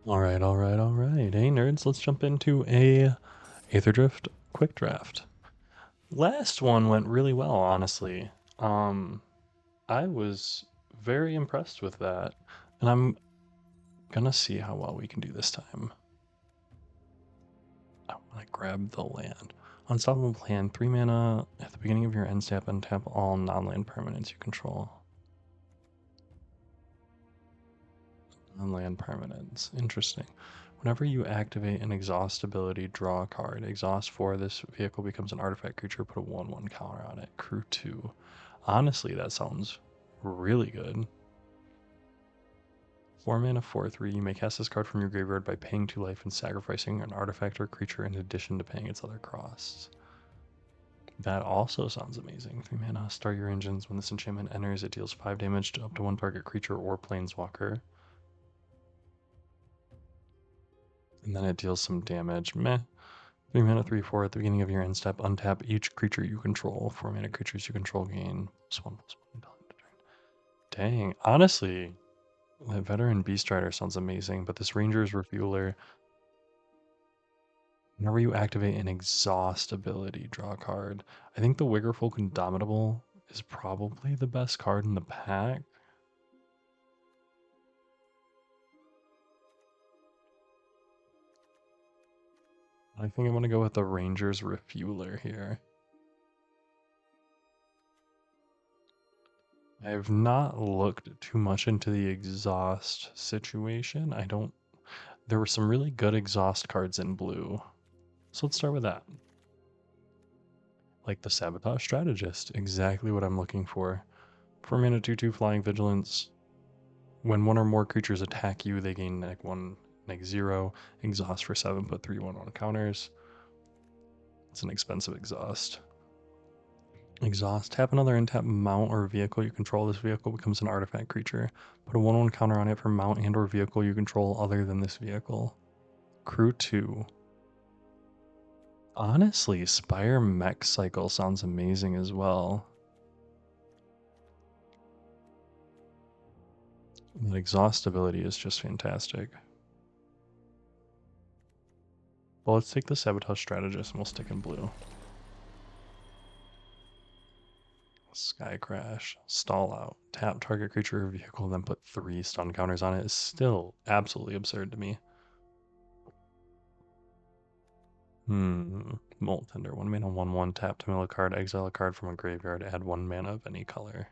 Alright. Hey nerds, let's jump into a Aetherdrift quick draft. Last one went really well, honestly. I was very impressed with that, and I'm gonna see how well we can do this time. I wanna grab the land. Unstoppable Plan, 3 mana at the beginning of your end step, untap all non-land permanents you control. Non-land permanents. Interesting. Whenever you activate an exhaust ability, draw a card. Exhaust 4, this vehicle becomes an artifact creature, put a 1/1 counter on it. Crew 2. Honestly, that sounds really good. 4 mana, 4/3. You may cast this card from your graveyard by paying 2 life and sacrificing an artifact or creature in addition to paying its other costs. That also sounds amazing. 3 mana, start your engines. When this enchantment enters, it deals 5 damage to up to 1 target creature or planeswalker. And then it deals some damage. Meh. 3 mana, 3/4. At the beginning of your end step, untap each creature you control. 4 mana creatures you control gain +1/+1 until end of turn. Dang, honestly, that Veteran Beast Rider sounds amazing, but this Ranger's Refueler, whenever you activate an exhaust ability, draw a card. I think the Wiggerfolk Indomitable is probably the best card in the pack. I think I'm going to go with the Ranger's Refueler here. I have not looked too much into the exhaust situation. There were some really good exhaust cards in blue. So let's start with that. Like the Sabotage Strategist, exactly what I'm looking for. 4 mana 2/2 Flying Vigilance. When one or more creatures attack you, they gain -1, -0. Exhaust for 7, put 3/1 counters. It's an expensive exhaust. Exhaust, tap another untap mount or vehicle you control. This vehicle becomes an artifact creature. Put a 1/1 counter on it for mount and or vehicle you control other than this vehicle. Crew 2. Honestly, Spire Mech Cycle sounds amazing as well. That exhaust ability is just fantastic. Well, let's take the Sabotage Strategist and we'll stick in blue. Sky Crash, Stall Out, tap target creature or vehicle, then put 3 stun counters on it is still absolutely absurd to me. Molt Tender, 1 mana, 1/1, tap to mill a card, exile a card from a graveyard, add 1 mana of any color.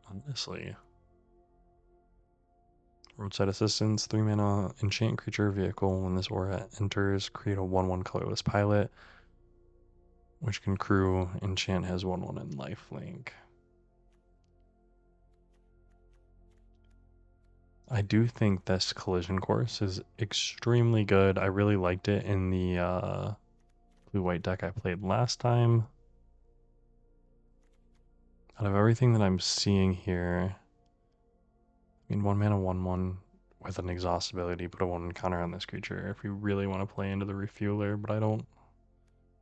Honestly. Roadside Assistance, 3 mana, enchant creature vehicle. When this aura enters, create a 1/1 colorless pilot, which can crew. Enchant has 1/1 and lifelink. I do think this Collision Course is extremely good. I really liked it in the blue-white deck I played last time. Out of everything that I'm seeing here, I mean, 1 mana, 1/1 with an exhaust ability, put a 1 counter on this creature if you really want to play into the Refueler, but I don't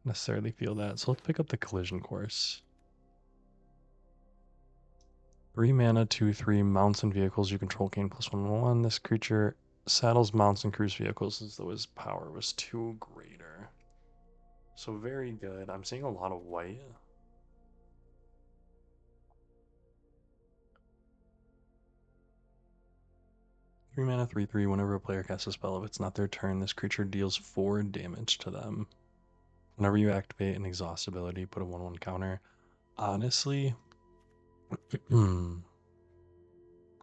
necessarily feel that. So let's pick up the Collision Course. 3 mana, 2/3, mounts and vehicles you control gain +1/+1. This creature saddles mounts and cruise vehicles as though his power was 2 greater. So very good. I'm seeing a lot of white. 3 mana, 3/3. Whenever a player casts a spell, if it's not their turn, this creature deals 4 damage to them. Whenever you activate an exhaust ability, put a 1/1 counter. Honestly,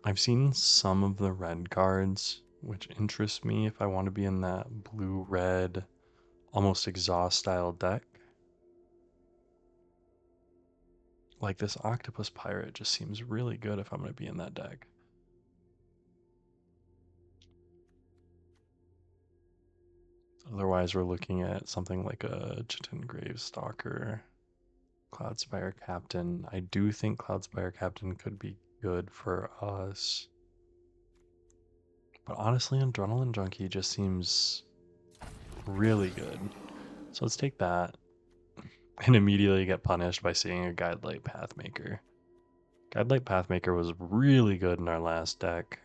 I've seen some of the red cards, which interest me if I want to be in that blue-red, almost exhaust style deck. Like this Octopus Pirate just seems really good if I'm going to be in that deck. Otherwise, we're looking at something like a Chitin Gravestalker, Cloudspire Captain. I do think Cloudspire Captain could be good for us. But honestly, Adrenaline Junkie just seems really good. So let's take that and immediately get punished by seeing a Guidelight Pathmaker. Guidelight Pathmaker was really good in our last deck.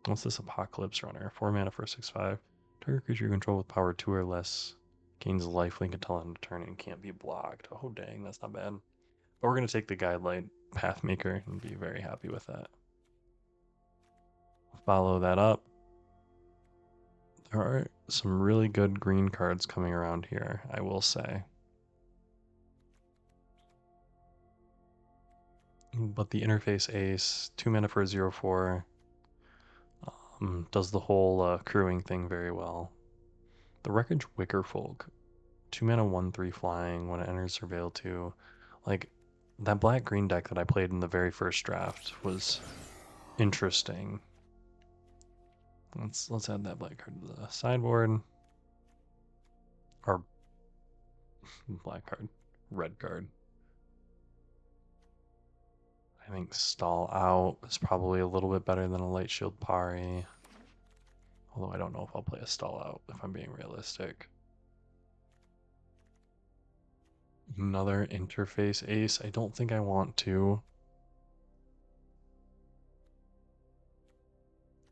What's this Apocalypse Runner? 4 mana for 6/5. Target creature you control with power 2 or less gains lifelink until end of turn and can't be blocked. Oh dang, that's not bad. But we're gonna take the Guidelight Pathmaker and be very happy with that. Follow that up. There are some really good green cards coming around here, I will say. But the Interface Ace, 2 mana for a 0/4, does the whole crewing thing very well. The Wreckage Wickerfolk, 2 mana 1/3 flying when it enters Surveil 2. Like, that black green deck that I played in the very first draft was interesting. Let's add that black card to the sideboard. Or black card. Red card. I think Stall Out is probably a little bit better than a Light Shield Pari. Although I don't know if I'll play a Stall Out if I'm being realistic. Another Interface Ace. I don't think I want to.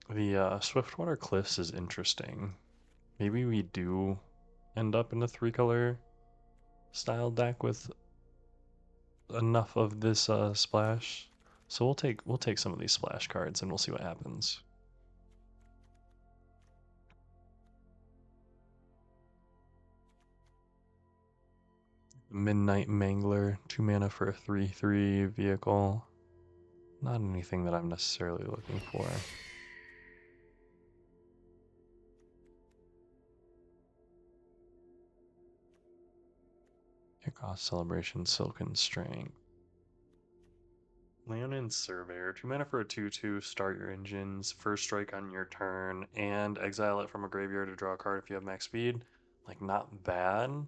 The Swiftwater Cliffs is interesting. Maybe we do end up in a 3-color style deck with enough of this splash. So we'll take some of these splash cards and we'll see what happens. Midnight Mangler, 2 mana for a 3/3 vehicle. Not anything that I'm necessarily looking for. Kickoff Celebration, Silken Strength. Leonin Surveyor, 2 mana for a 2/2, start your engines, first strike on your turn, and exile it from a graveyard to draw a card if you have max speed. Like, not bad.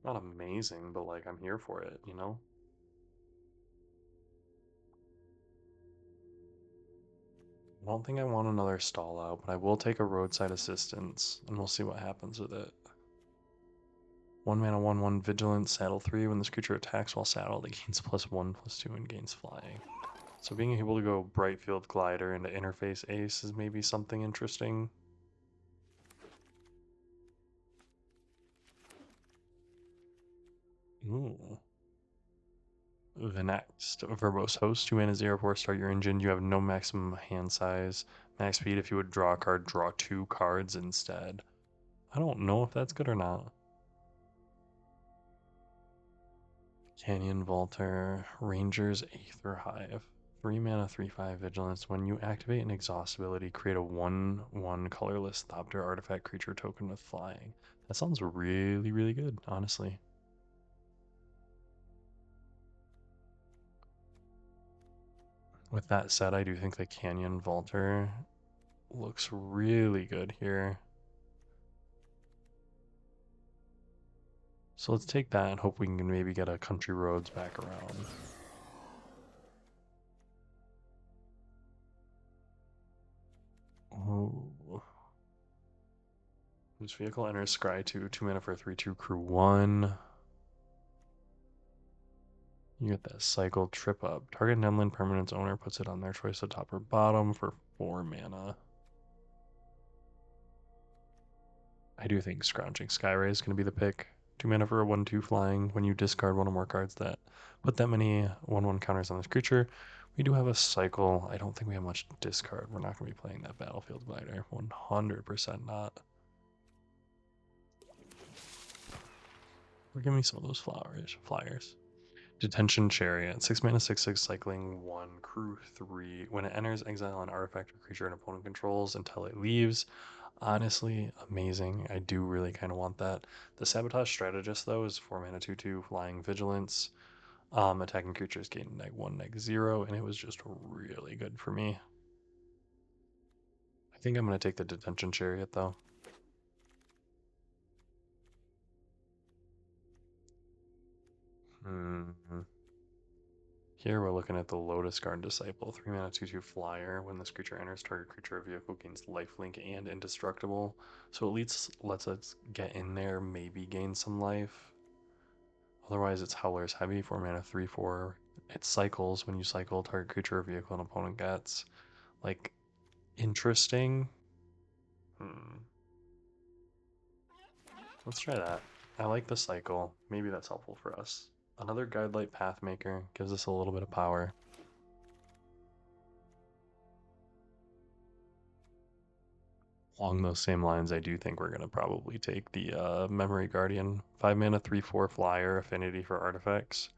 Not amazing, but like, I'm here for it, you know? I don't think I want another stall out, but I will take a roadside assistance, and we'll see what happens with it. 1 mana 1/1 Vigilance, saddle 3. When this creature attacks while saddled, it gains +1/+2 and gains flying. So being able to go Brightfield Glider into Interface Ace is maybe something interesting. Ooh. The next, Verbose Host, 2 mana 0/4, start your engine. You have no maximum hand size. Max speed, if you would draw a card, draw 2 cards instead. I don't know if that's good or not. Canyon Vaulter, Ranger's Aether Hive. 3 mana 3/5 Vigilance. When you activate an exhaust ability, create a 1/1 colorless Thopter artifact creature token with flying. That sounds really, really good, honestly. With that said, I do think the Canyon Vaulter looks really good here. So let's take that and hope we can maybe get a Country Roads back around. Oh. This vehicle enters Scry 2, 2 mana for a 3/2 crew 1. You get that cycle trip up. Target Nemlin permanent's owner puts it on their choice of top or bottom for 4 mana. I do think Scrounging Skyray is going to be the pick. 2 mana for a 1/2 flying. When you discard one or more cards that put that many 1/1 counters on this creature, we do have a cycle. I don't think we have much discard. We're not going to be playing that Battlefield Glider. 100% not. Or give me some of those flyers. Detention Chariot, 6 mana 6/6 cycling 1, crew 3. When it enters, exile an artifact or creature an opponent controls until it leaves. Honestly, amazing. I do really kind of want that. The Sabotage Strategist, though, is 4 mana 2/2 flying vigilance. Attacking creatures gain -1, -0, and it was just really good for me. I think I'm going to take the Detention Chariot, though. Here we're looking at the Lotus Guard Disciple, 3 mana 2/2 flyer. When this creature enters, target creature or vehicle gains lifelink and indestructible. So at least lets us get in there, maybe gain some life. Otherwise it's Howler's Heavy, 4 mana 3/4. it cycles when you cycle target creature or vehicle an opponent gets. Like, interesting. Let's try that. I like the cycle. Maybe that's helpful for us. Another Guidelight Pathmaker gives us a little bit of power. Along those same lines, I do think we're going to probably take the Memory Guardian. 5 mana, 3/4 flyer, affinity for artifacts.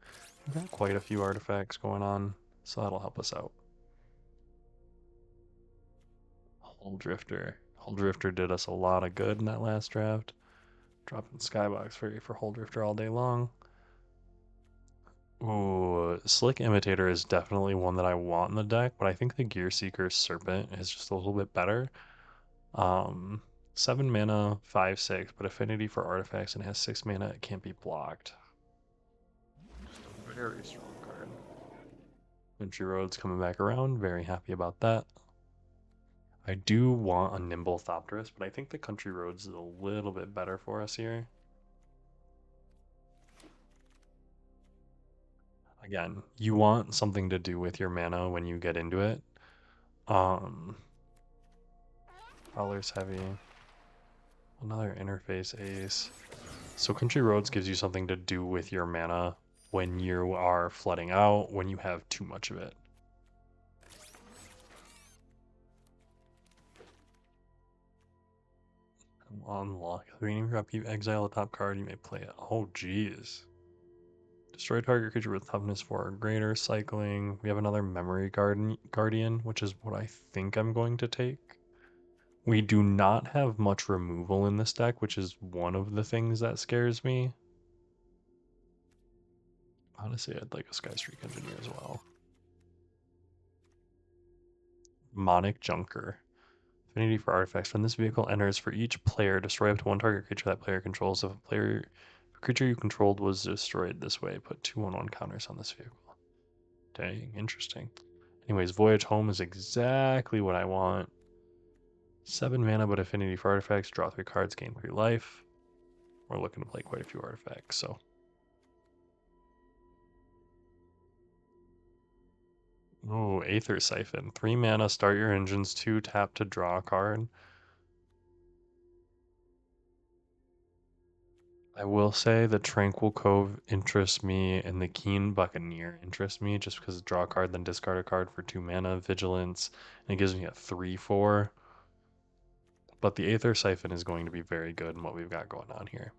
We've got quite a few artifacts going on, so that'll help us out. Hull Drifter. Hull Drifter did us a lot of good in that last draft. Dropping Skybox Fairy for Hull Drifter all day long. Ooh, Slick Imitator is definitely one that I want in the deck, but I think the Gear Seeker Serpent is just a little bit better. 7 mana, 5/6, but affinity for artifacts and has 6 mana, it can't be blocked. Just a very strong card. Country Road's coming back around, very happy about that. I do want a Nimble Thopterus, but I think the Country Roads is a little bit better for us here. Again, you want something to do with your mana when you get into it. Prowler's heavy. Another interface ace. So Country Roads gives you something to do with your mana when you are flooding out, when you have too much of it. Unlock. When you exile a top card, you may play it. Oh, jeez. Destroy target creature with toughness 4 or greater, cycling. We have another Memory Guardian, which is what I think I'm going to take. We do not have much removal in this deck, which is one of the things that scares me. Honestly, I'd like a Skystreak Engineer as well. Monic Junker. Affinity for artifacts. When this vehicle enters, for each player, destroy up to one target creature that player controls. If a creature you controlled was destroyed this way, put 2/1/1 counters on this vehicle. Dang, interesting. Anyways, Voyage Home is exactly what I want. 7 mana, but affinity for artifacts. Draw 3 cards, gain 3 life. We're looking to play quite a few artifacts, so. Ooh, Aether Siphon. 3 mana, start your engines, 2 tap to draw a card. I will say the Tranquil Cove interests me and the Keen Buccaneer interests me just because draw a card, then discard a card for 2 mana, Vigilance, and it gives me a 3/4. But the Aether Siphon is going to be very good in what we've got going on here.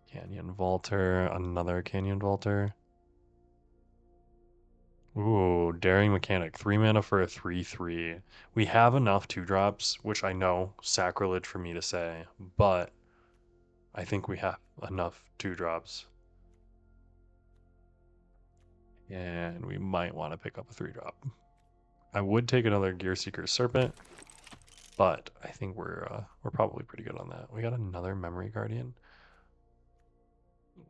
Canyon Vaulter, another Canyon Vaulter. Ooh, Daring Mechanic, 3 mana for a 3/3. We have enough 2-drops, which I know, sacrilege for me to say, but I think we have enough 2-drops. And we might want to pick up a 3-drop. I would take another Gear Seeker Serpent, but I think we're probably pretty good on that. We got another Memory Guardian.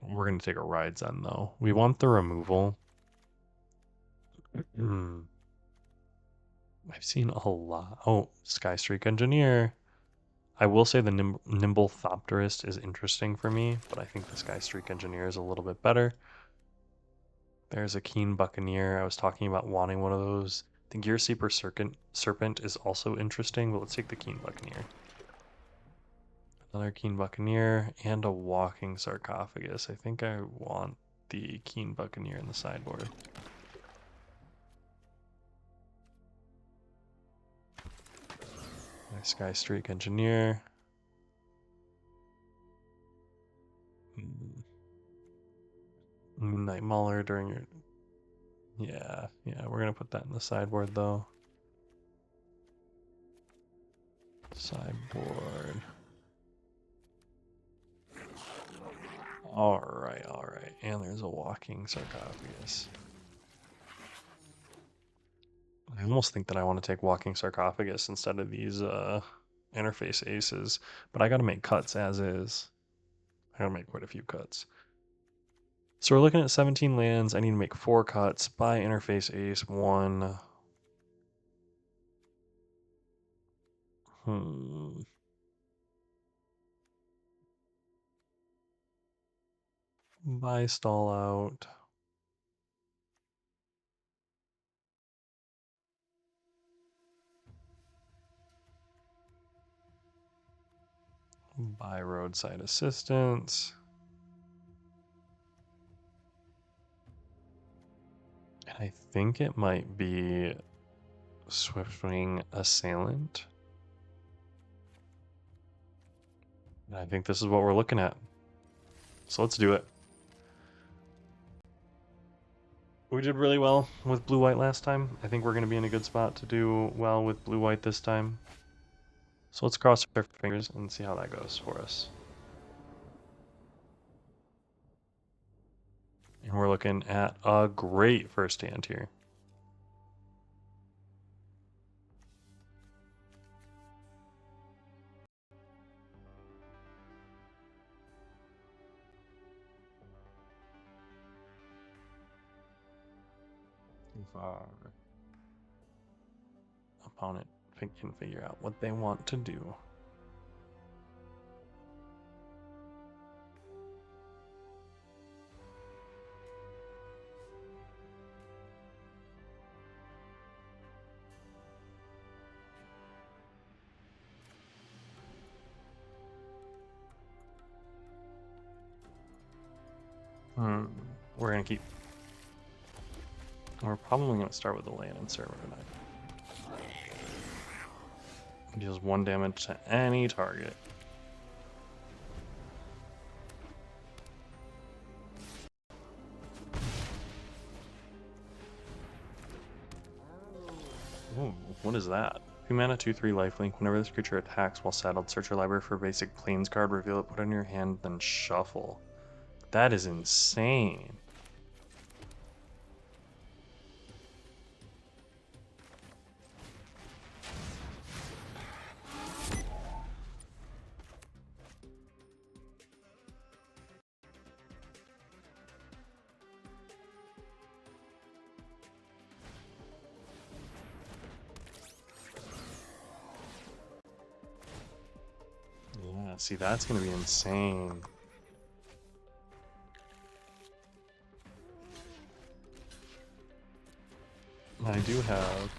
We're gonna take a Ride Zen though. We want the removal. I've seen a lot. Oh, Skystreak Engineer. I will say the Nimble Thopterist is interesting for me, but I think the Skystreak Engineer is a little bit better. There's a Keen Buccaneer. I was talking about wanting one of those. The Gear Seeker Serpent is also interesting, but let's take the Keen Buccaneer. Another Keen Buccaneer and a Walking Sarcophagus. I think I want the Keen Buccaneer in the sideboard. Skystreak Engineer. Moonlight Mauler during your... Yeah, we're going to put that in the sideboard, though. Sideboard. Alright. And there's a Walking Sarcophagus. I almost think that I want to take Walking Sarcophagus instead of these interface aces, but I got to make cuts as is. I got to make quite a few cuts. So we're looking at 17 lands. I need to make 4 cuts. Buy interface ace 1. Buy stall out. Buy roadside assistance. And I think it might be Swiftwing Assailant. And I think this is what we're looking at. So let's do it. We did really well with blue-white last time. I think we're going to be in a good spot to do well with blue-white this time. So let's cross our fingers and see how that goes for us. And we're looking at a great first hand here. If our opponent can figure out what they want to do. We're gonna keep. We're probably gonna start with the land and server tonight. Deals 1 damage to any target. Ooh, what is that? 2 mana, 2/3 lifelink. Whenever this creature attacks while saddled, search your library for a basic plains card, reveal it, put it in your hand, then shuffle. That is insane. Yeah, see, that's gonna be insane. I do have.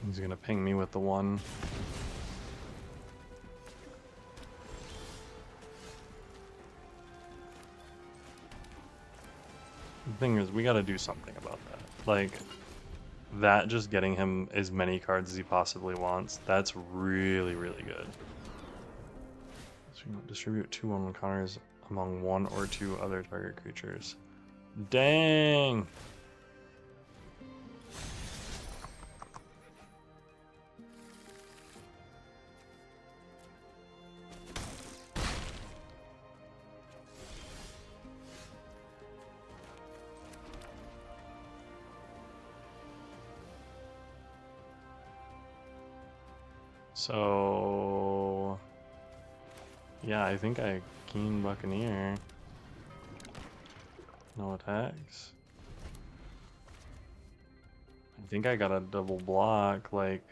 He's gonna ping me with the 1. The thing is, we gotta do something about that. Like, that just getting him as many cards as he possibly wants, that's really, really good. So you distribute 2/1 counters among 1 or 2 other target creatures. Dang! So, yeah, I think I keen Buccaneer. No attacks. I think I got a double block, like.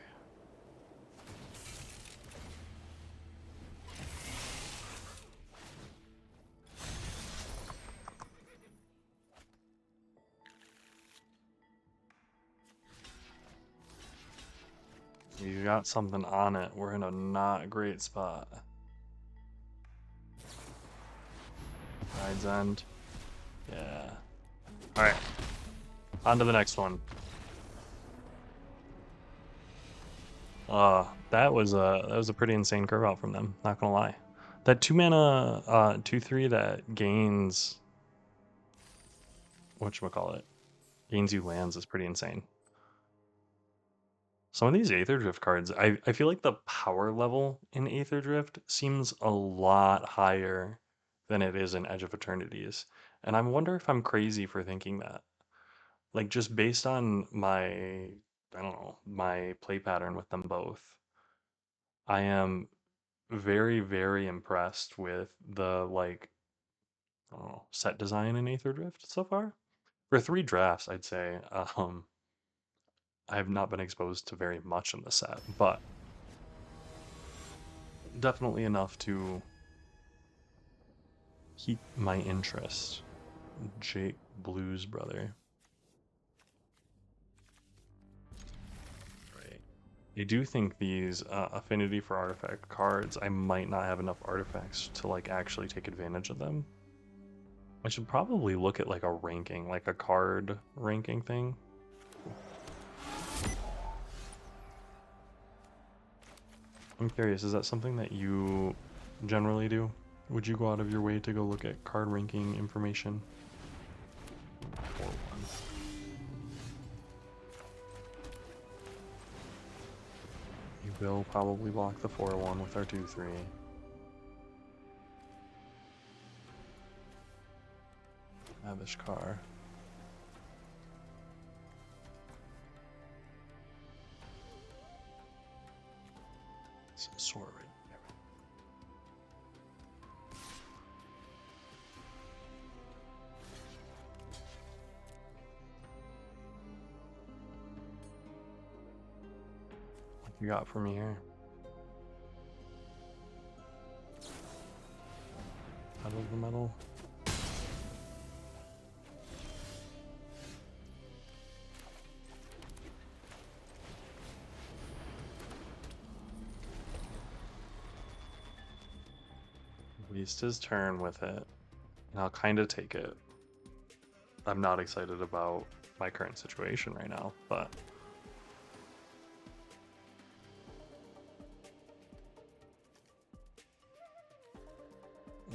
You got something on it. We're in a not great spot. Tide's End. Yeah. Alright. On to the next one. That was a pretty insane curve out from them, not gonna lie. That 2 mana 2/3 that gains whatchamacallit. Gains you lands is pretty insane. Some of these Aetherdrift cards, I feel like the power level in Aetherdrift seems a lot higher than it is in Edge of Eternities. And I wonder if I'm crazy for thinking that. Like, just based on my, I don't know, my play pattern with them both, I am very, very impressed with the, like, I don't know, set design in Aetherdrift so far. For 3 drafts, I'd say, I have not been exposed to very much in the set, but definitely enough to keep my interest. Jake Blues brother. Right. I do think these affinity for artifact cards, I might not have enough artifacts to like actually take advantage of them. I should probably look at like a ranking, like a card ranking thing. I'm curious, is that something that you generally do? Would you go out of your way to go look at card ranking information? 4-1. You will probably block the 4-1 with our 2-3. Avishkar. Some sword. What you got for me here? Out of the metal. Waste his turn with it, and I'll kind of take it. I'm not excited about my current situation right now, but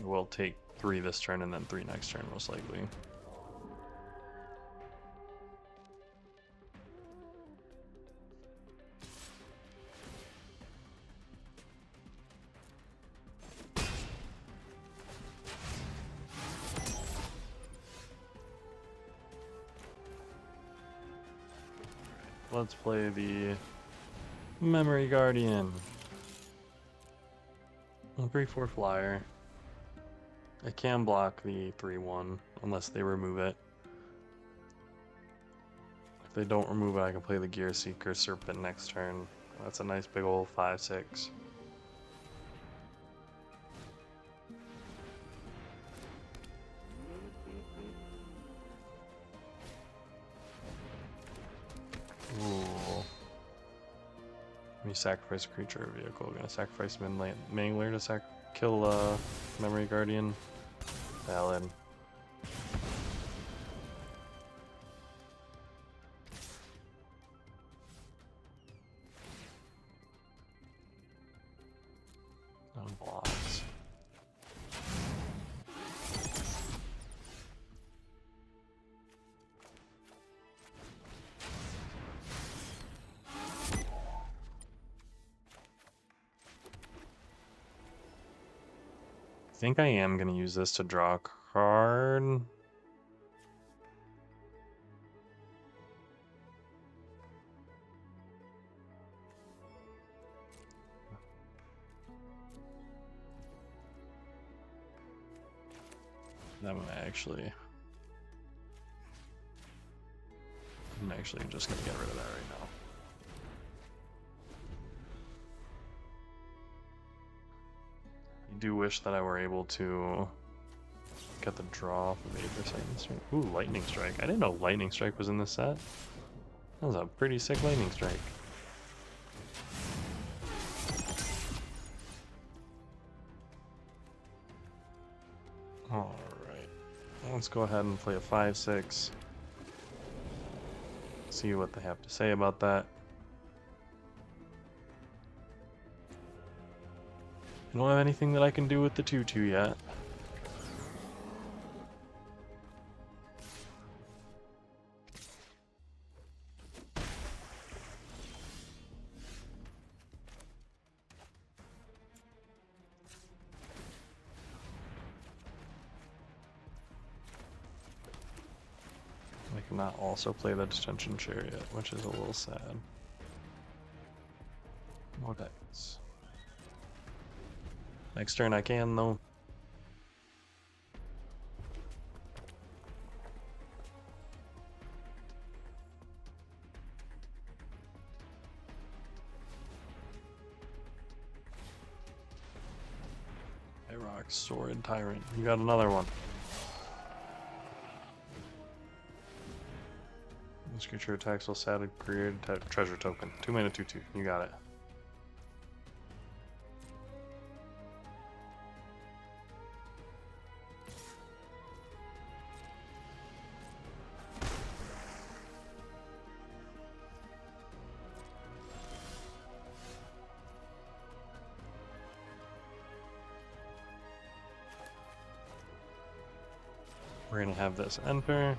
we'll take 3 this turn and then 3 next turn, most likely. Let's play the Memory Guardian. A 3-4 flyer. I can block the 3-1 unless they remove it. If they don't remove it, I can play the Gear Seeker Serpent next turn. That's a nice big old 5-6. Ooh. Let me sacrifice a creature or vehicle. Gonna sacrifice Mangler to kill Memory Guardian. Valid. Blocks. I think I am going to use this to draw a card. I'm actually just going to get rid of that right now. I do wish that I were able to get the draw from Aetherdrift. Ooh, Lightning Strike. I didn't know Lightning Strike was in this set. That was a pretty sick Lightning Strike. Alright. Let's go ahead and play a 5-6. See what they have to say about that. I don't have anything that I can do with the 2-2 yet. I cannot also play the Detention Chariot, which is a little sad. No decks. Next turn I can, though. Hey, Rock, Sword, Tyrant. You got another one. This creature attacks while saddled, create a treasure token. 2 mana, 2/2. You got it. We're gonna have this enter.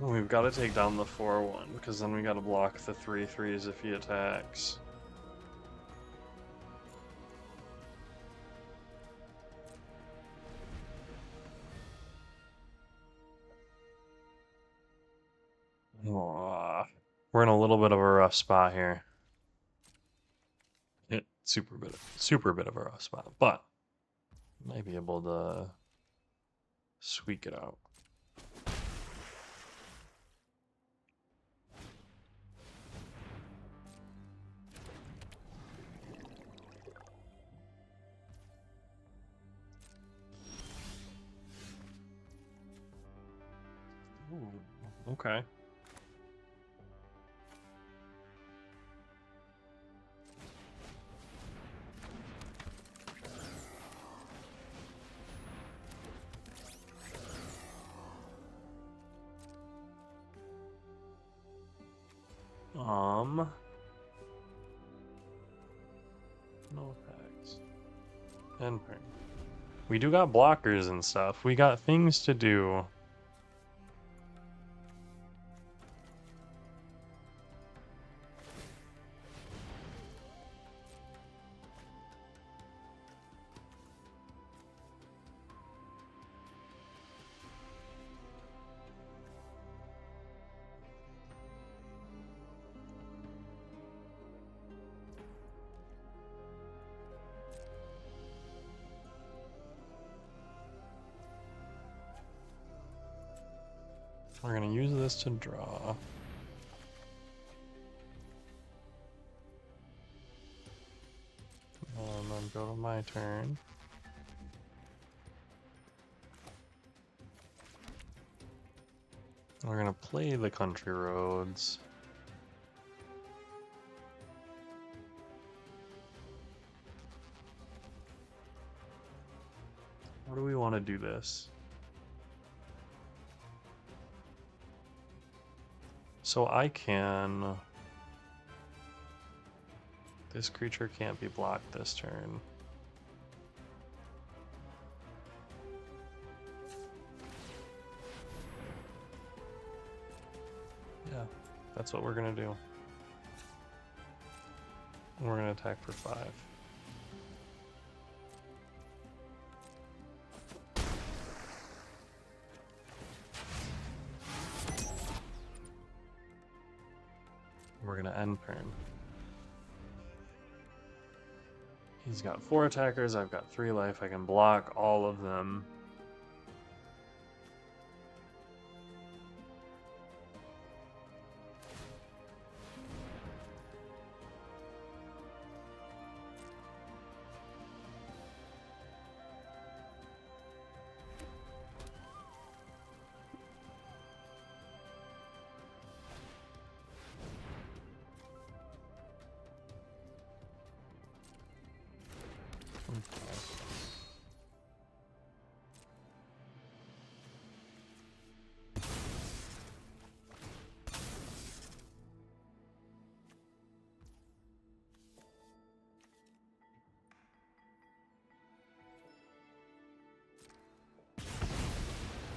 We've got to take down the 4/1 because then we got to block the 3/3s if he attacks. We're in a little bit of a rough spot here. Super bit of a rough spot, but might be able to squeak it out. Ooh, okay. No effects. And turn. We do got blockers and stuff. We got things to do. We're gonna use this to draw. And then go to my turn. We're gonna play the country roads. How do we want to do this? So I can... This creature can't be blocked this turn. Yeah, that's what we're gonna do. We're gonna attack for 5. We're gonna end turn. He's got 4 attackers, I've got 3 life, I can block all of them.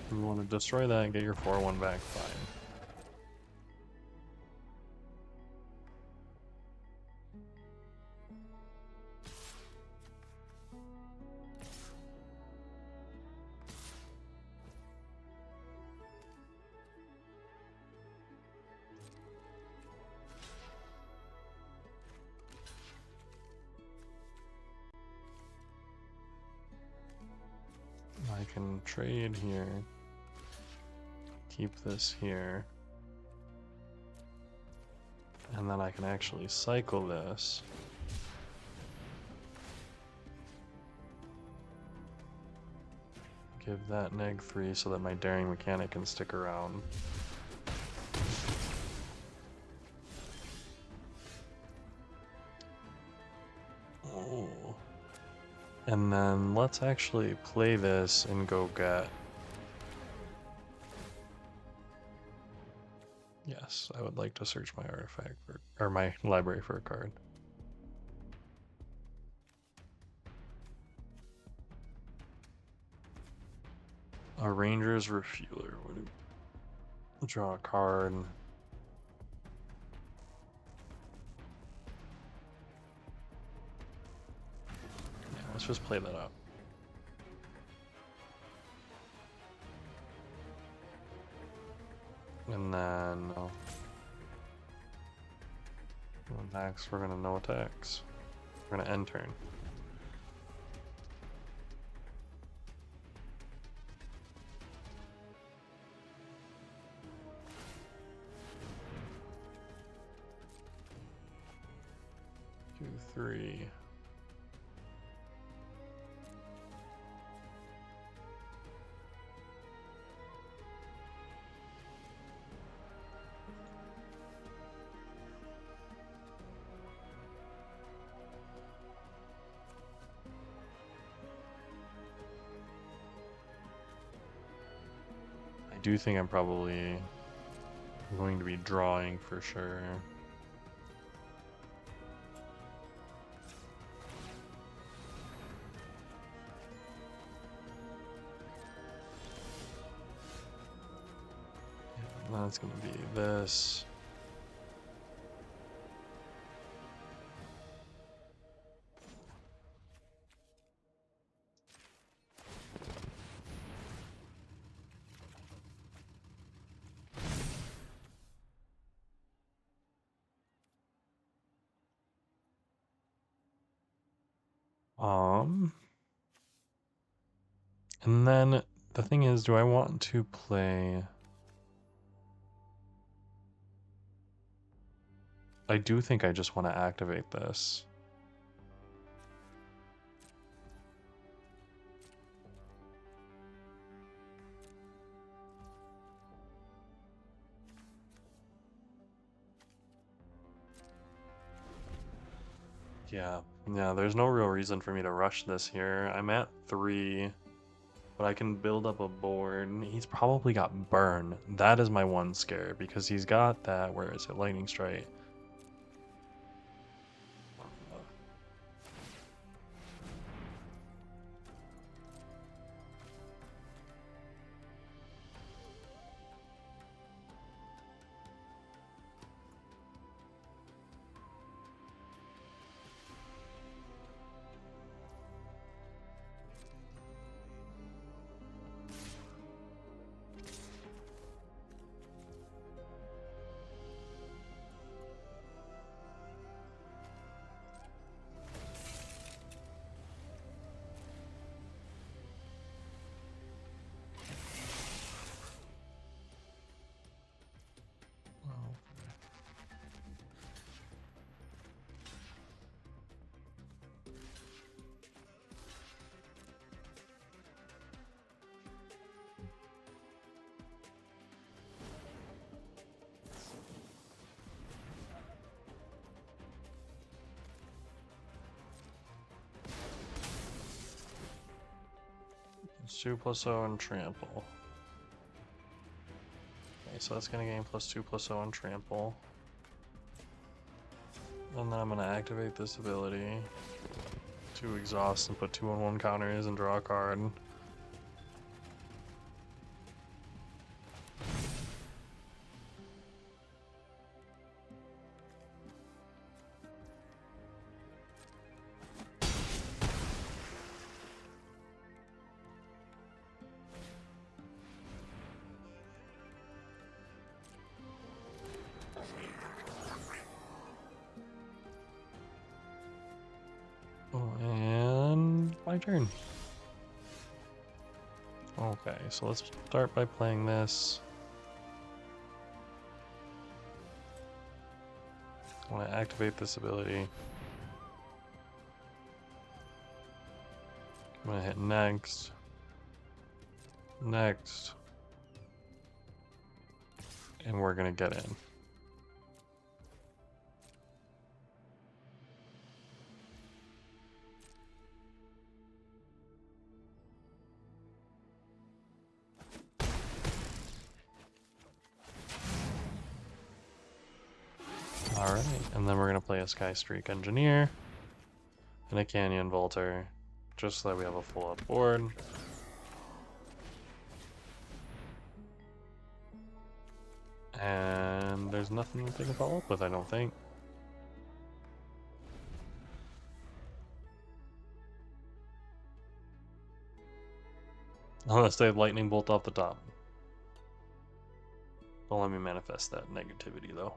If you want to destroy that and get your 4/1 back, fine. I can trade here, keep this here, and then I can actually cycle this. Give that -3 so that my daring mechanic can stick around. Oh. And then let's actually play this and go get... Yes, I would like to search my artifact or my library for a card. A Ranger's Refueler. Draw a card. Yeah, let's just play that out. And then next we're gonna no attacks. We're gonna end turn. Two, three. I do think I'm probably going to be drawing for sure. That's gonna be this. And then the thing is, do I want to play... I do think I just want to activate this. Yeah, there's no real reason for me to rush this here. I'm at 3, but I can build up a board. He's probably got burn. That is my one scare, because he's got that, where is it, lightning strike. It's 2+0 and trample. Okay, so that's gonna gain +2/+0 and trample. And then I'm gonna activate this ability to exhaust and put 2/1 counters and draw a card. And my turn. Okay, so let's start by playing this. I want to activate this ability. I'm going to hit next. Next. And we're gonna get in. Alright, and then we're gonna play a Sky Streak Engineer and a Canyon Vaulter, just so that we have a full up board. And there's nothing they can follow up with, I don't think. Unless they have Lightning Bolt off the top. Don't let me manifest that negativity, though.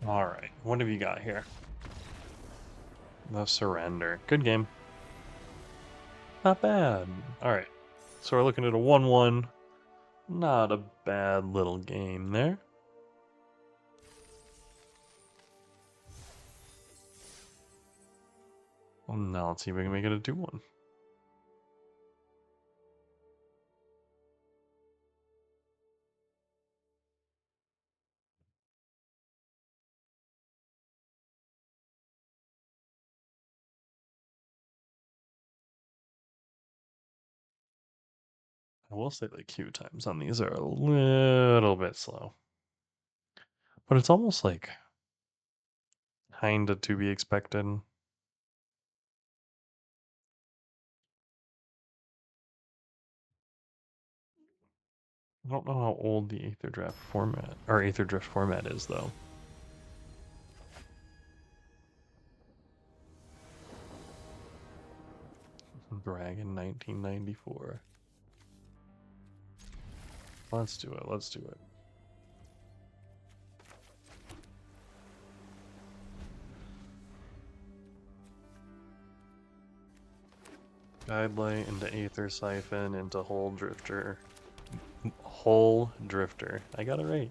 Alright, what have you got here? The Surrender. Good game. Not bad. Alright, so we're looking at a 1-1. Not a bad little game there. Well, now let's see if we can make it a 2-1. I will say the queue times on these are a little bit slow. But it's almost like kinda to be expected. I don't know how old the Aetherdrift format is though. Dragon 1994. Let's do it, let's do it. Guidelight into Aether Siphon into Hull Drifter. Hull Drifter. I got it right.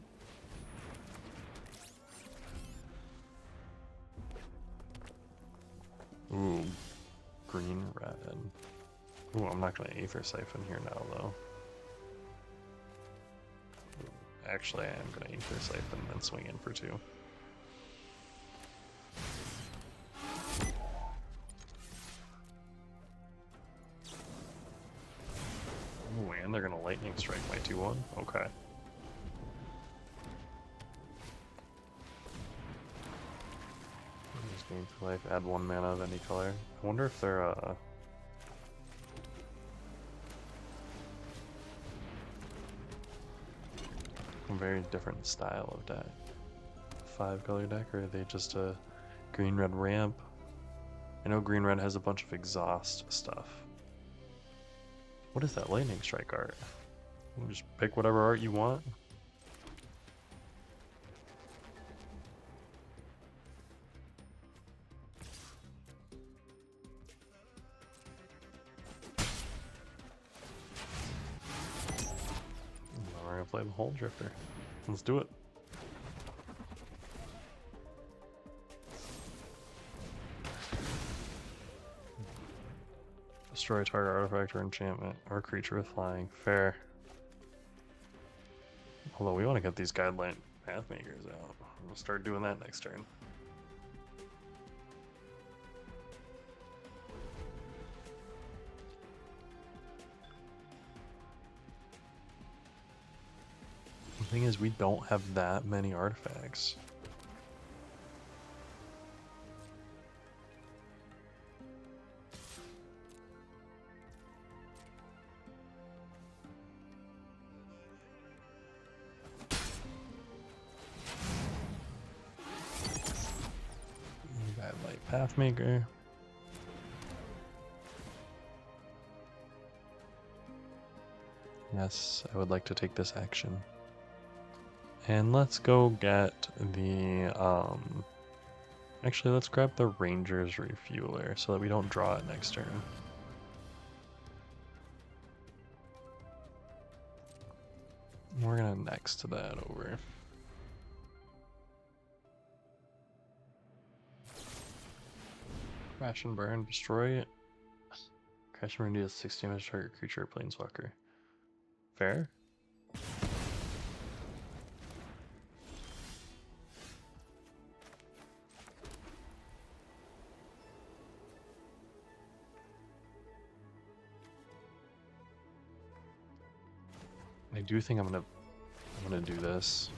Ooh. Green red. Ooh, I'm not gonna Aether Siphon here now though. Actually, I am gonna Aether Siphon and then swing in for 2. Ooh, and they're gonna Lightning Strike my 2-1? Okay. Just gain 2 life, add 1 mana of any color. I wonder if they're a very different style of deck. 5-color deck, or are they just a green-red ramp? I know green-red has a bunch of exhaust stuff. What is that Lightning Strike art? You just pick whatever art you want? We're gonna play the Hull Drifter. Let's do it. Destroy target artifact or enchantment or creature with flying. Fair. Although we want to get these Guidelight Pathmakers out. We'll start doing that next turn. The thing is, we don't have that many artifacts. Pathmaker. Yes, I would like to take this action. And let's go get the, actually let's grab the Ranger's Refueler so that we don't draw it next turn. We're gonna next to that over. Crash and burn, destroy it. Crash and burn deals 6 damage to target creature or planeswalker. Fair? I do think I'm gonna do this.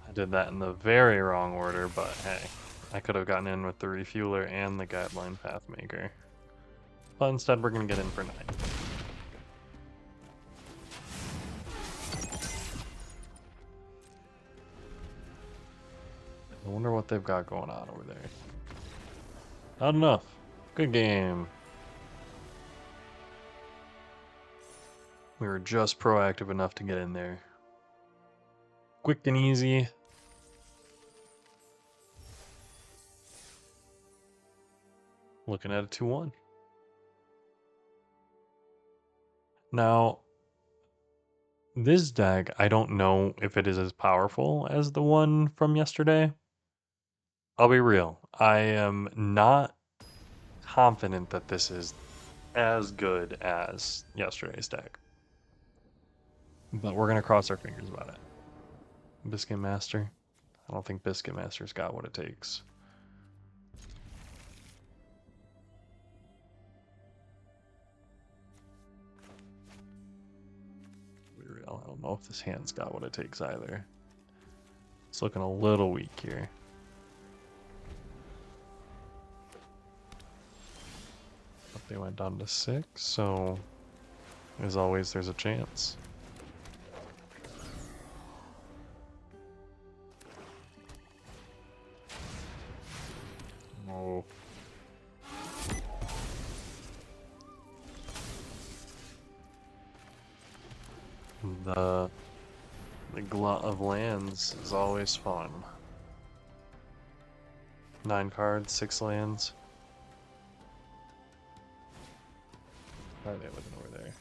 I did that in the very wrong order, but hey, I could have gotten in with the Refueler and the Guideline Pathmaker. But instead we're gonna get in for 9. I wonder what they've got going on over there. Not enough. Good game. We were just proactive enough to get in there. Quick and easy. Looking at a 2-1. Now, this deck, I don't know if it is as powerful as the one from yesterday. I'll be real. I am not confident that this is as good as yesterday's deck. But we're going to cross our fingers about it. Biscuit Master. I don't think Biscuit Master's got what it takes. Be real. I don't know if this hand's got what it takes either. It's looking a little weak here. But they went down to 6, so as always, there's a chance. Oh. The glut of lands is always fun. 9 cards, 6 lands. Why are they looking over there?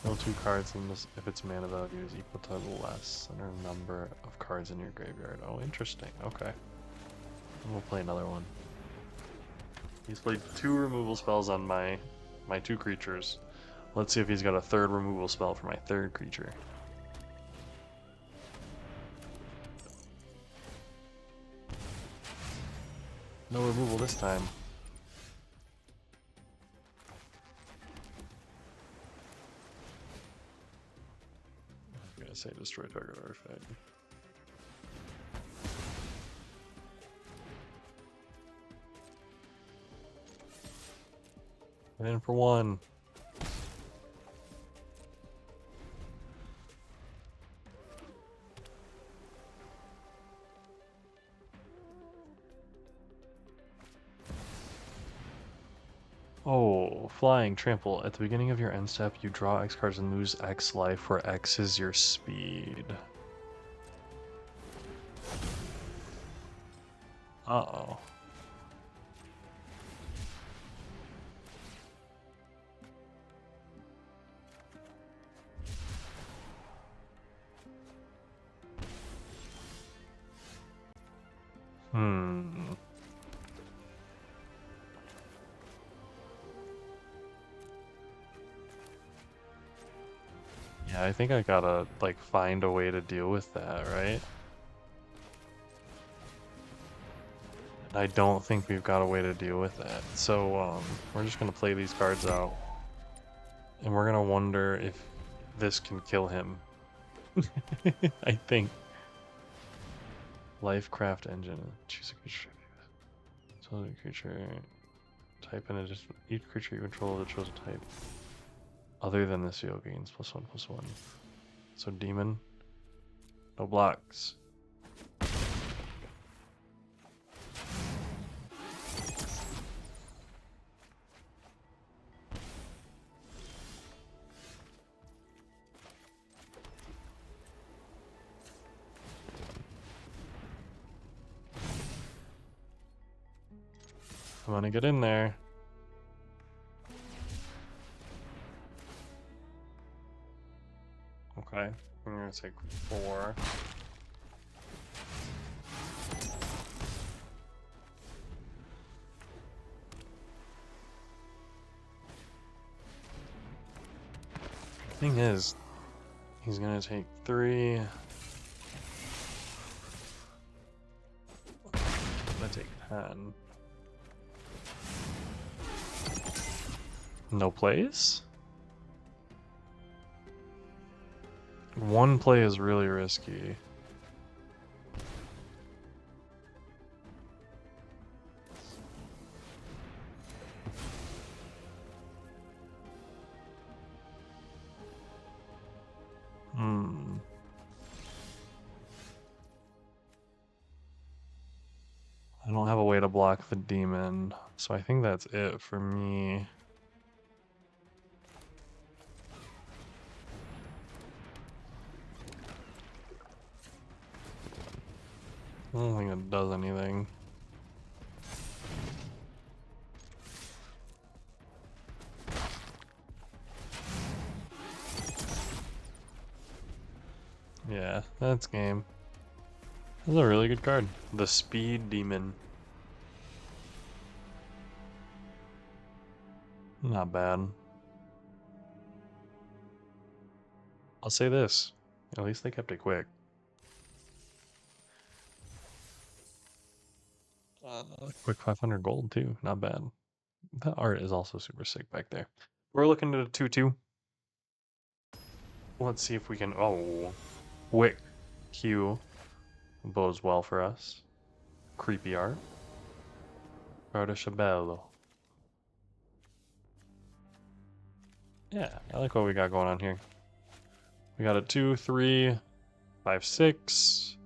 No 2 cards if its mana value is equal to less than a number of cards in your graveyard. Oh, interesting. Okay. We'll play another one. He's played 2 removal spells on my 2 creatures. Let's see if he's got a 3rd removal spell for my 3rd creature. No removal this time. I'm gonna say destroy target artifact. In for 1. Oh, flying, trample. At the beginning of your end step, you draw X cards and lose X life, where X is your speed. Uh-oh. Yeah, I think I gotta, like, find a way to deal with that, right? I don't think we've got a way to deal with that. So, we're just gonna play these cards out. And we're gonna wonder if this can kill him. I think. Lifecraft engine. Choose a creature. So a creature. Type in addition. Each creature you control that shows a type. Other than this field gains +1/+1. So demon. No blocks. I'm gonna get in there. Okay, I'm gonna take 4. Thing is, he's gonna take 3. I'm gonna take 10. No plays? One play is really risky. I don't have a way to block the demon, so I think that's it for me. I don't think it does anything. Yeah, that's game. That's a really good card. The Speed Demon. Not bad. I'll say this. At least they kept it quick. Quick 500 gold too. Not bad. The art is also super sick back there. We're looking at a 2/2. Let's see if we can... Oh. Wick Q bodes well for us. Creepy art. Artishabello. Yeah, I like what we got going on here. We got a 2, 3, 5, 6.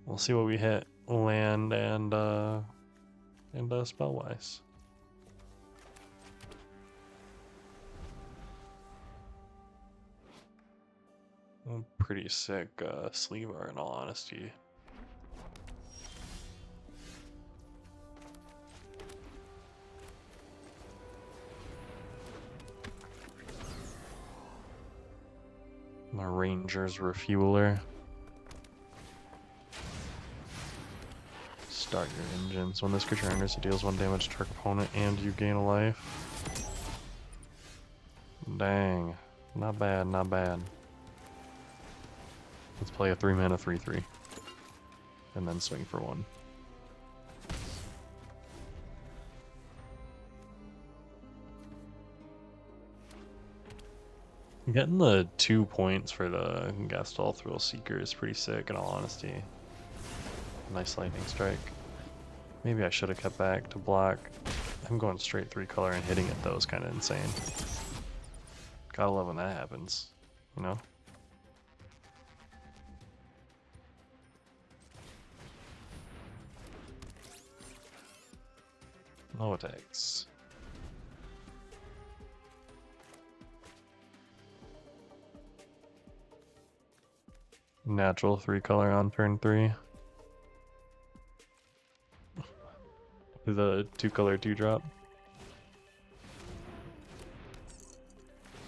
We'll see what we hit land and spell wise. Pretty sick sleeve art in all honesty. The Ranger's Refueler. Start your engines. When this creature enters, it deals 1 damage to our opponent and you gain a life. Dang. Not bad, not bad. Let's play a 3-mana 3/3. And then swing for 1. Getting the 2 points for the Gastol Thrill Seeker is pretty sick in all honesty. Nice lightning strike. Maybe I should have kept back to block. I'm going straight 3 color and hitting it though is kind of insane. Gotta love when that happens, you know? No attacks. Natural 3 color on turn 3. The 2 color 2 drop.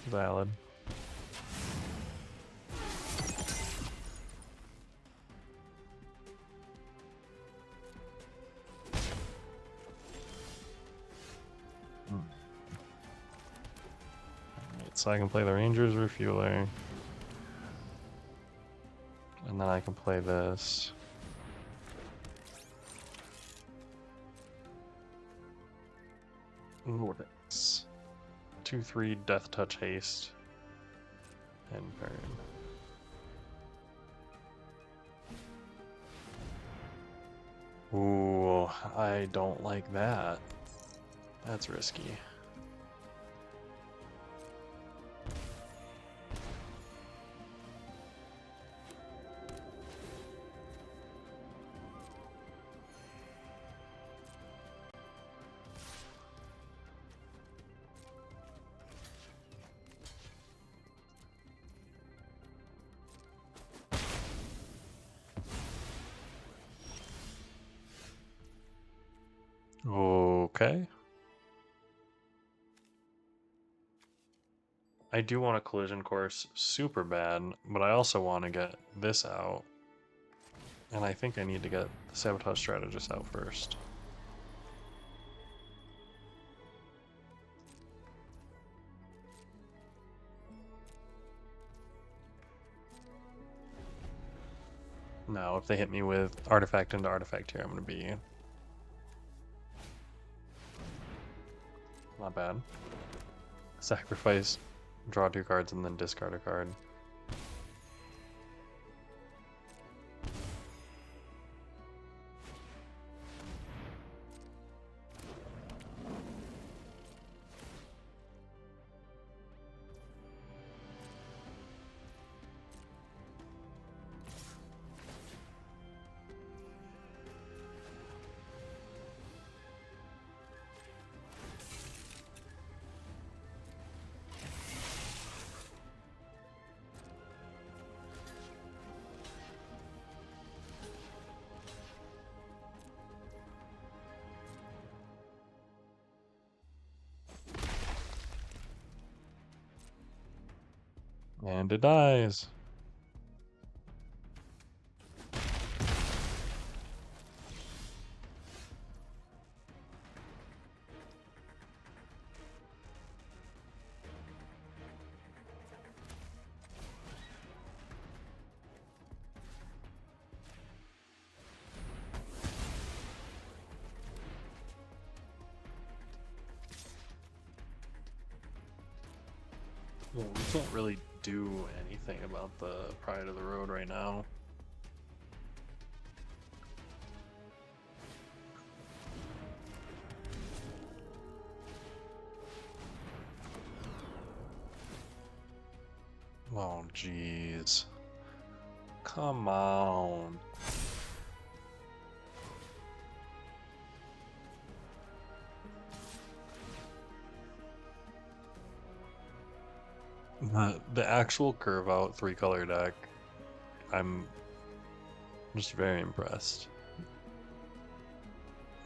Valid. Alright, so I can play the Ranger's Refueler. And then I can play this. Vortex. 2/3 Death Touch Haste. And burn. Ooh, I don't like that. That's risky. Okay. I do want a collision course super bad, but I also want to get this out. And I think I need to get the sabotage strategist out first. Now, if they hit me with artifact into artifact here, I'm going to be not bad. Sacrifice, draw 2 cards, and then discard a card. And it dies. Well, we can't really do anything about the Pride of the Road right now. Oh, jeez. Come on. The actual curve out 3-color deck, I'm just very impressed.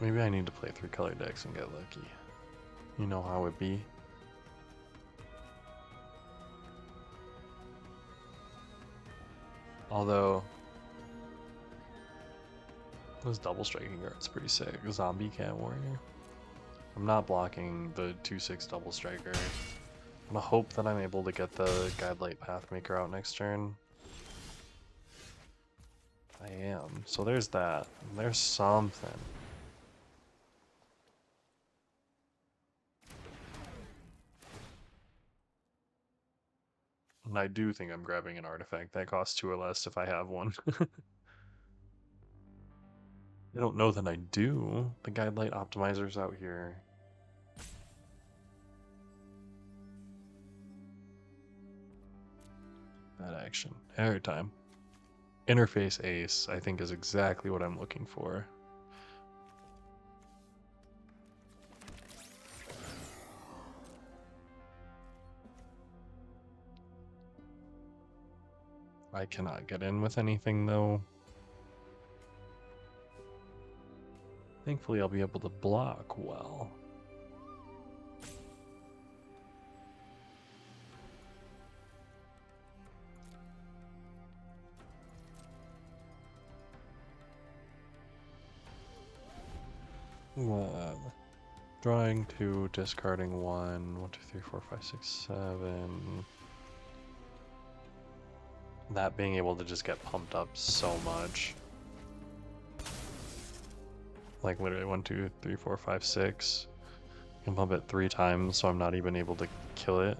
Maybe I need to play 3-color decks and get lucky. You know how it be. Although, those double striking cards pretty sick. Zombie Cat Warrior. I'm not blocking the 2/6 double striker. I'm gonna hope that I'm able to get the Guidelight Pathmaker out next turn. I am. So there's that. There's something. And I do think I'm grabbing an artifact that costs 2 or less if I have one. I don't know that I do. The Guidelight Optimizer's out here. Bad action. Every time. Interface Ace, I think, is exactly what I'm looking for. I cannot get in with anything, though. Thankfully, I'll be able to block well. Drawing 2, discarding 1, 1, 2, 3, 4, 5, 6, 7. That being able to just get pumped up so much. Like literally 1, 2, 3, 4, 5, 6. I can pump it 3 times, so I'm not even able to kill it.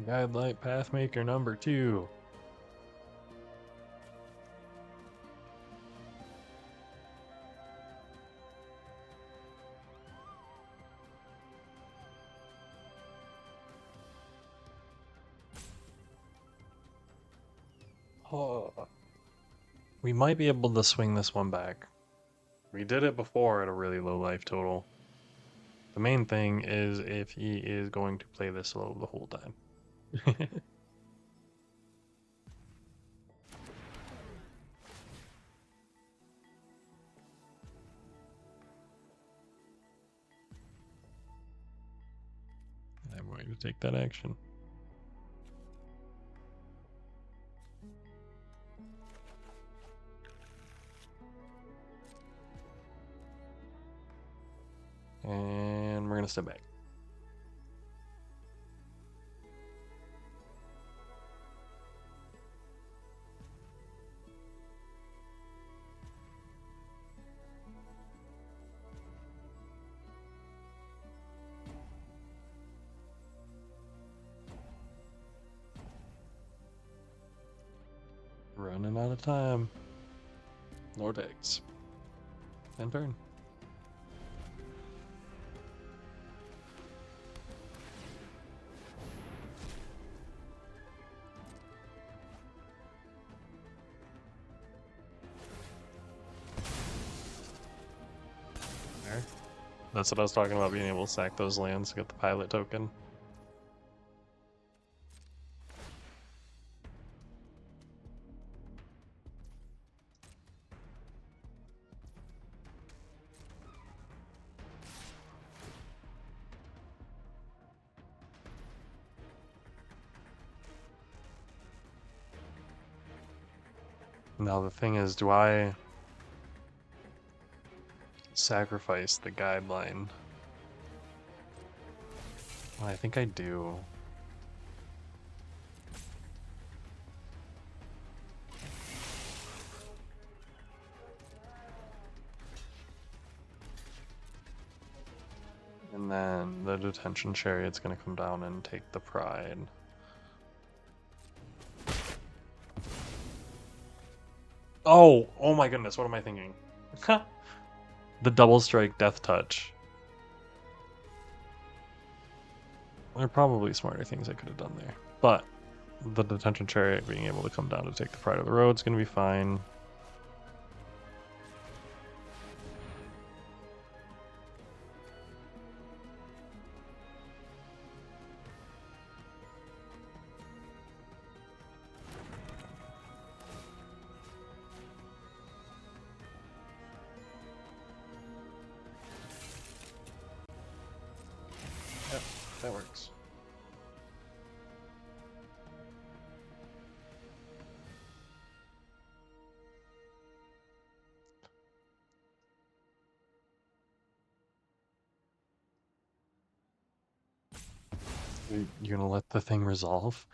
Guidelight Pathmaker number 2. Oh. We might be able to swing this one back. We did it before at a really low life total. The main thing is if he is going to play this low the whole time. I'm going to take that action. And we're going to step back. Running out of time. Lord X. And turn. There. That's what I was talking about, being able to sack those lands to get the pilot token. Now the thing is, do I sacrifice the guideline? I think I do. And then the detention chariot's gonna come down and take the pride. Oh my goodness, what am I thinking? The double strike death touch. There are probably smarter things I could have done there. But the detention chariot being able to come down to take the pride of the road is gonna be fine. Yep, that works. You're gonna let the thing resolve?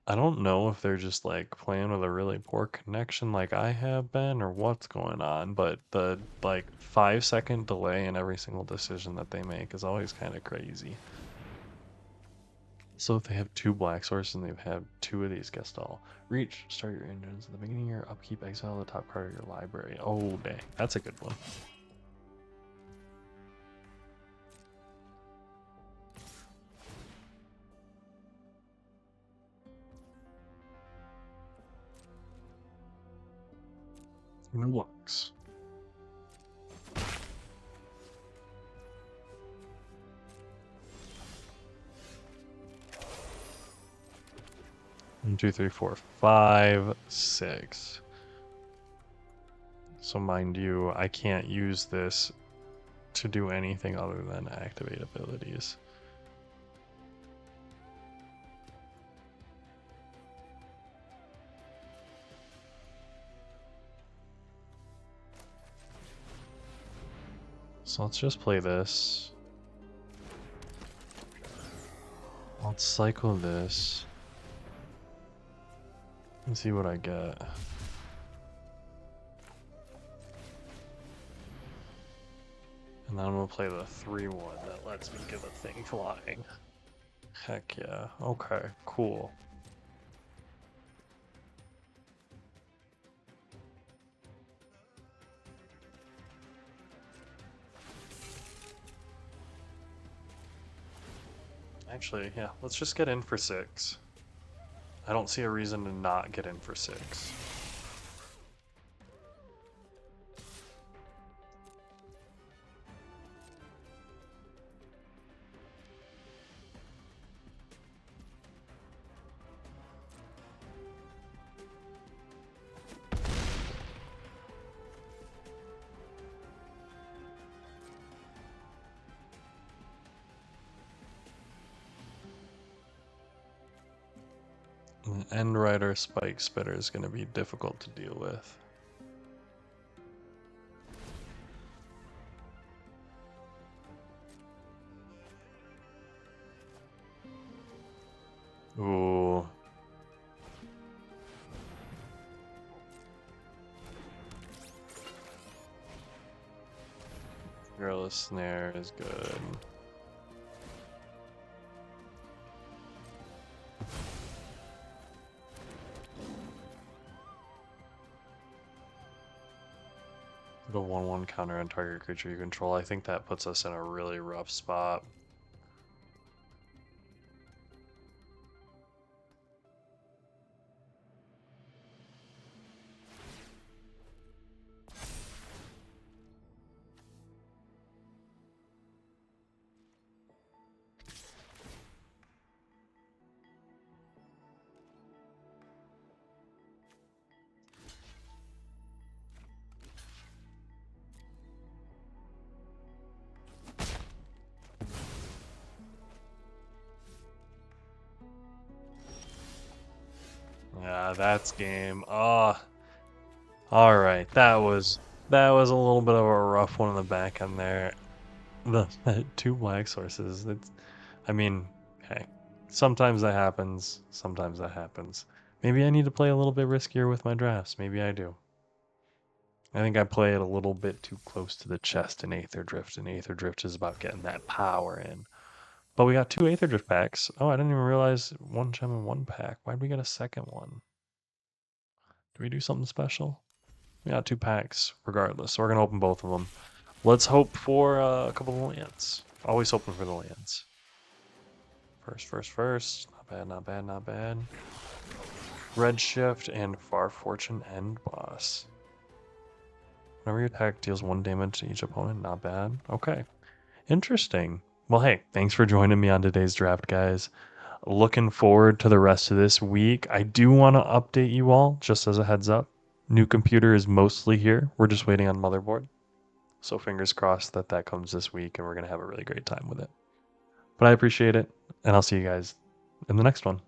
I don't know if they're just like playing with a really poor connection like I have been or what's going on, but the like 5-second delay in every single decision that they make is always kind of crazy. So if they have 2 black sources and they've had 2 of these Gestalt. Reach, start your engines. At the beginning of your upkeep, exile the top card of your library. Oh dang, that's a good one. Relax. One, two, three, four, 5, 6. So mind you, I can't use this to do anything other than activate abilities. So let's just play this. Let's cycle this. And see what I get. And then I'm gonna play the 3-1 that lets me get a thing flying. Heck yeah. Okay, cool. Actually, yeah, let's just get in for 6. I don't see a reason to not get in for 6. End Rider Spike Spitter is going to be difficult to deal with. Ooh. Gorilla Snare is good. The 1/1 counter on target creature you control. I think that puts us in a really rough spot. Yeah, that's game. Oh, all right. That was a little bit of a rough one in the back end there. The 2 black sources. I mean, hey, sometimes that happens. Sometimes that happens. Maybe I need to play a little bit riskier with my drafts. Maybe I do. I think I play it a little bit too close to the chest in Aetherdrift, and Aetherdrift is about getting that power in. But we got 2 Aetherdrift packs. Oh, I didn't even realize 1 gem in 1 pack. Why'd we get a second one? Do we do something special? We got 2 packs, regardless. So we're going to open both of them. Let's hope for a couple of lands. Always hoping for the lands. First. Not bad, not bad, not bad. Redshift and Far Fortune End Boss. Whenever you attack, deals 1 damage to each opponent. Not bad. Okay. Interesting. Well, hey, thanks for joining me on today's draft, guys. Looking forward to the rest of this week. I do want to update you all, just as a heads up. New computer is mostly here. We're just waiting on motherboard. So fingers crossed that that comes this week and we're going to have a really great time with it. But I appreciate it, and I'll see you guys in the next one.